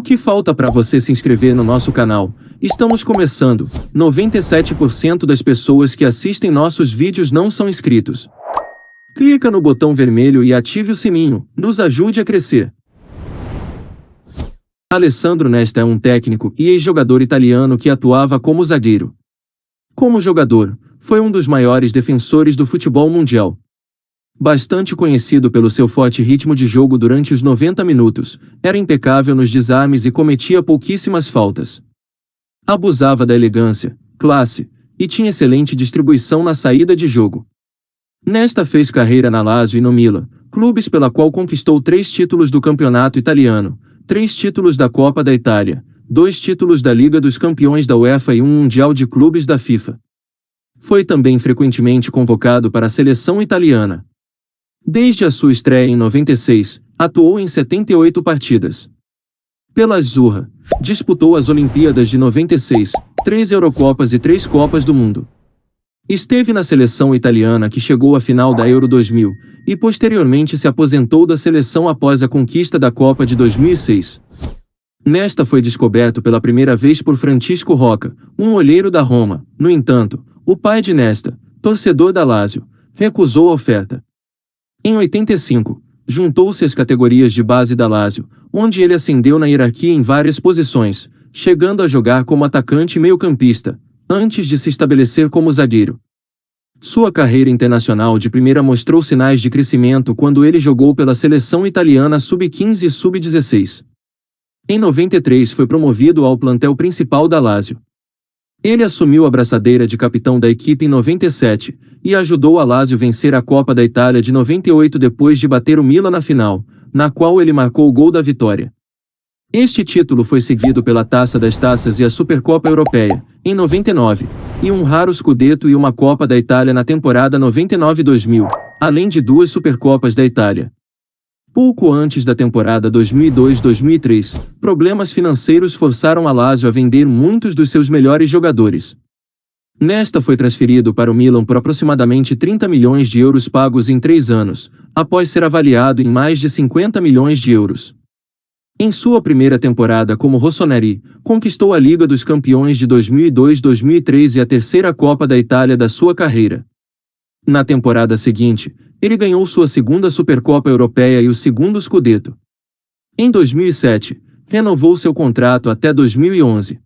O que falta para você se inscrever no nosso canal? Estamos começando. 97% das pessoas que assistem nossos vídeos não são inscritos. Clica no botão vermelho e ative o sininho. Nos ajude a crescer. Alessandro Nesta é um técnico e ex-jogador italiano que atuava como zagueiro. Como jogador, foi um dos maiores defensores do futebol mundial. Bastante conhecido pelo seu forte ritmo de jogo durante os 90 minutos, era impecável nos desarmes e cometia pouquíssimas faltas. Abusava da elegância, classe, e tinha excelente distribuição na saída de jogo. Nesta fez carreira na Lazio e no Milan, clubes pela qual conquistou 3 títulos do campeonato italiano, 3 títulos da Copa da Itália, 2 títulos da Liga dos Campeões da UEFA e 1 Mundial de Clubes da FIFA. Foi também frequentemente convocado para a seleção italiana. Desde a sua estreia em 96, atuou em 78 partidas. Pela Azzurra, disputou as Olimpíadas de 96, 3 Eurocopas e 3 Copas do Mundo. Esteve na seleção italiana que chegou à final da Euro 2000, e posteriormente se aposentou da seleção após a conquista da Copa de 2006. Nesta foi descoberto pela primeira vez por Francisco Rocca, um olheiro da Roma. No entanto, o pai de Nesta, torcedor da Lazio, recusou a oferta. Em 85, juntou-se às categorias de base da Lazio, onde ele ascendeu na hierarquia em várias posições, chegando a jogar como atacante e meio-campista, antes de se estabelecer como zagueiro. Sua carreira internacional de primeira mostrou sinais de crescimento quando ele jogou pela seleção italiana sub-15 e sub-16. Em 93 foi promovido ao plantel principal da Lazio. Ele assumiu a braçadeira de capitão da equipe em 97, e ajudou a Lazio vencer a Copa da Itália de 98 depois de bater o Milan na final, na qual ele marcou o gol da vitória. Este título foi seguido pela Taça das Taças e a Supercopa Europeia, em 99, e um raro Scudetto e uma Copa da Itália na temporada 99-2000, além de 2 Supercopas da Itália. Pouco antes da temporada 2002-2003, problemas financeiros forçaram a Lazio a vender muitos dos seus melhores jogadores. Nesta foi transferido para o Milan por aproximadamente 30 milhões de euros pagos em 3 anos, após ser avaliado em mais de 50 milhões de euros. Em sua primeira temporada como rossoneri, conquistou a Liga dos Campeões de 2002-2003 e a 3ª Copa da Itália da sua carreira. Na temporada seguinte, ele ganhou sua 2ª Supercopa Europeia e o 2º Scudetto. Em 2007, renovou seu contrato até 2011.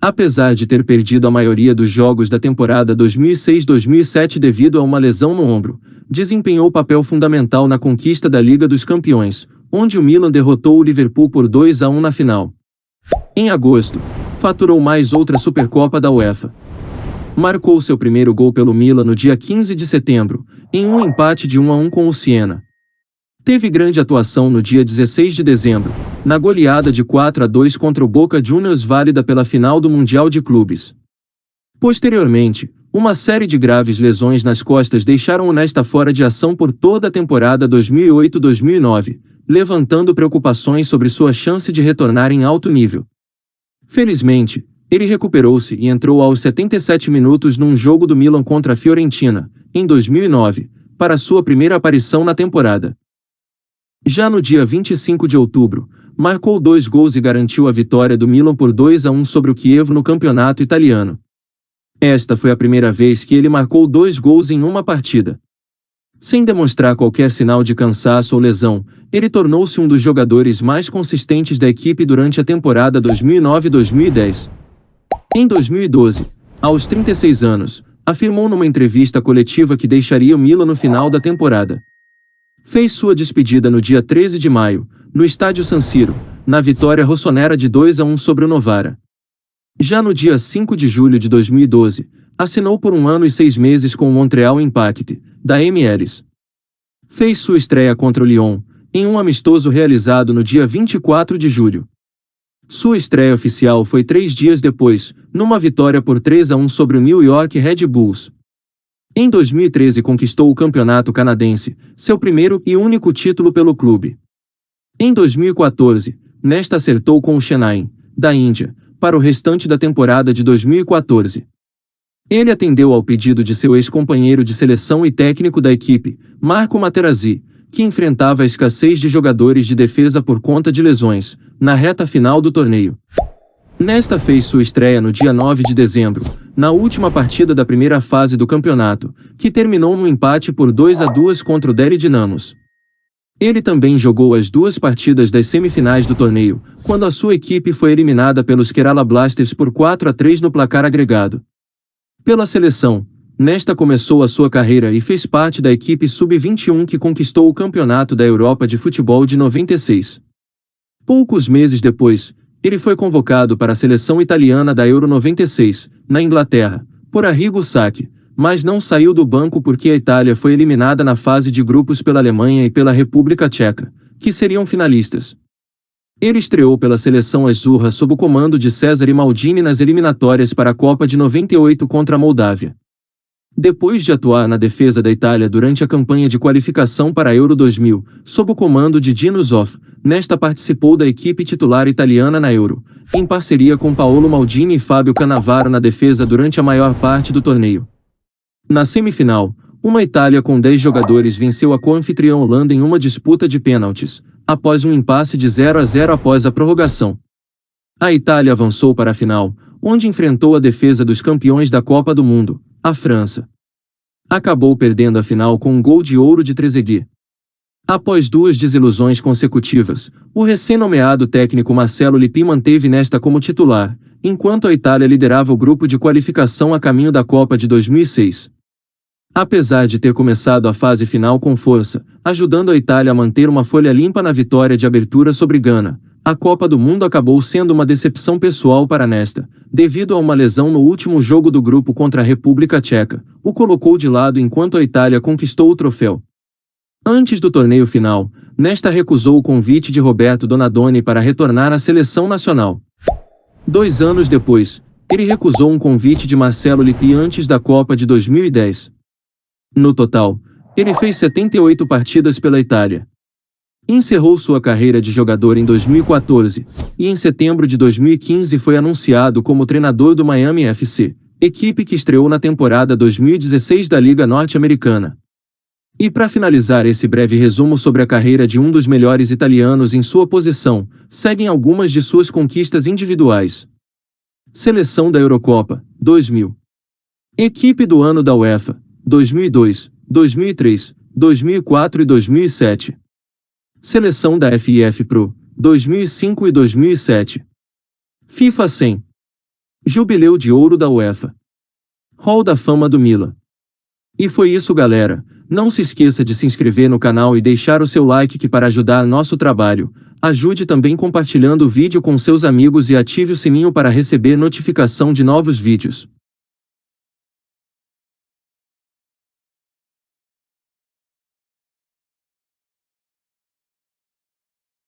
Apesar de ter perdido a maioria dos jogos da temporada 2006-2007 devido a uma lesão no ombro, desempenhou papel fundamental na conquista da Liga dos Campeões, onde o Milan derrotou o Liverpool por 2-1 na final. Em agosto, faturou mais outra Supercopa da UEFA. Marcou seu primeiro gol pelo Milan no dia 15 de setembro, em um empate de 1-1 com o Siena. Teve grande atuação no dia 16 de dezembro, na goleada de 4-2 contra o Boca Juniors válida pela final do Mundial de Clubes. Posteriormente, uma série de graves lesões nas costas deixaram o Nesta fora de ação por toda a temporada 2008-2009, levantando preocupações sobre sua chance de retornar em alto nível. Felizmente, ele recuperou-se e entrou aos 77 minutos num jogo do Milan contra a Fiorentina, em 2009, para sua primeira aparição na temporada. Já no dia 25 de outubro, marcou 2 gols e garantiu a vitória do Milan por 2-1 sobre o Chievo no campeonato italiano. Esta foi a primeira vez que ele marcou 2 gols em uma partida. Sem demonstrar qualquer sinal de cansaço ou lesão, ele tornou-se um dos jogadores mais consistentes da equipe durante a temporada 2009-2010. Em 2012, aos 36 anos, afirmou numa entrevista coletiva que deixaria o Milan no final da temporada. Fez sua despedida no dia 13 de maio, no estádio San Siro, na vitória rossonera de 2-1 sobre o Novara. Já no dia 5 de julho de 2012, assinou por 1 ano e 6 meses com o Montreal Impact, da MLS. Fez sua estreia contra o Lyon, em um amistoso realizado no dia 24 de julho. Sua estreia oficial foi 3 dias depois, numa vitória por 3-1 sobre o New York Red Bulls. Em 2013 conquistou o Campeonato Canadense, seu primeiro e único título pelo clube. Em 2014, Nesta acertou com o Chennai, da Índia, para o restante da temporada de 2014. Ele atendeu ao pedido de seu ex-companheiro de seleção e técnico da equipe, Marco Materazzi, que enfrentava a escassez de jogadores de defesa por conta de lesões, na reta final do torneio. Nesta fez sua estreia no dia 9 de dezembro, na última partida da primeira fase do campeonato, que terminou no empate por 2-2 contra o Delhi Dynamos. Ele também jogou as duas partidas das semifinais do torneio, quando a sua equipe foi eliminada pelos Kerala Blasters por 4-3 no placar agregado. Pela seleção, nesta começou a sua carreira e fez parte da equipe sub-21 que conquistou o Campeonato da Europa de Futebol de 96. Poucos meses depois, ele foi convocado para a seleção italiana da Euro 96, na Inglaterra, por Arrigo Sacchi, mas não saiu do banco porque a Itália foi eliminada na fase de grupos pela Alemanha e pela República Tcheca, que seriam finalistas. Ele estreou pela seleção azzurra sob o comando de Cesare Maldini nas eliminatórias para a Copa de 98 contra a Moldávia. Depois de atuar na defesa da Itália durante a campanha de qualificação para a Euro 2000, sob o comando de Dino Zoff, nesta participou da equipe titular italiana na Euro, em parceria com Paolo Maldini e Fábio Cannavaro na defesa durante a maior parte do torneio. Na semifinal, uma Itália com 10 jogadores venceu a co-anfitriã Holanda em uma disputa de pênaltis, após um impasse de 0-0 após a prorrogação. A Itália avançou para a final, onde enfrentou a defesa dos campeões da Copa do Mundo, a França. Acabou perdendo a final com um gol de ouro de Trezeguet. Após duas desilusões consecutivas, o recém-nomeado técnico Marcelo Lippi manteve nesta como titular, enquanto a Itália liderava o grupo de qualificação a caminho da Copa de 2006. Apesar de ter começado a fase final com força, ajudando a Itália a manter uma folha limpa na vitória de abertura sobre Gana, a Copa do Mundo acabou sendo uma decepção pessoal para Nesta, devido a uma lesão no último jogo do grupo contra a República Tcheca, o colocou de lado enquanto a Itália conquistou o troféu. Antes do torneio final, Nesta recusou o convite de Roberto Donadoni para retornar à seleção nacional. 2 anos depois, ele recusou um convite de Marcelo Lippi antes da Copa de 2010. No total, ele fez 78 partidas pela Itália. Encerrou sua carreira de jogador em 2014, e em setembro de 2015 foi anunciado como treinador do Miami FC, equipe que estreou na temporada 2016 da Liga Norte-Americana. E para finalizar esse breve resumo sobre a carreira de um dos melhores italianos em sua posição, seguem algumas de suas conquistas individuais. Seleção da Eurocopa, 2000. Equipe do ano da UEFA, 2002, 2003, 2004 e 2007. Seleção da FIF Pro, 2005 e 2007. FIFA 100. Jubileu de Ouro da UEFA. Hall da Fama do Milan. E foi isso, galera. Não se esqueça de se inscrever no canal e deixar o seu like que para ajudar nosso trabalho. Ajude também compartilhando o vídeo com seus amigos e ative o sininho para receber notificação de novos vídeos.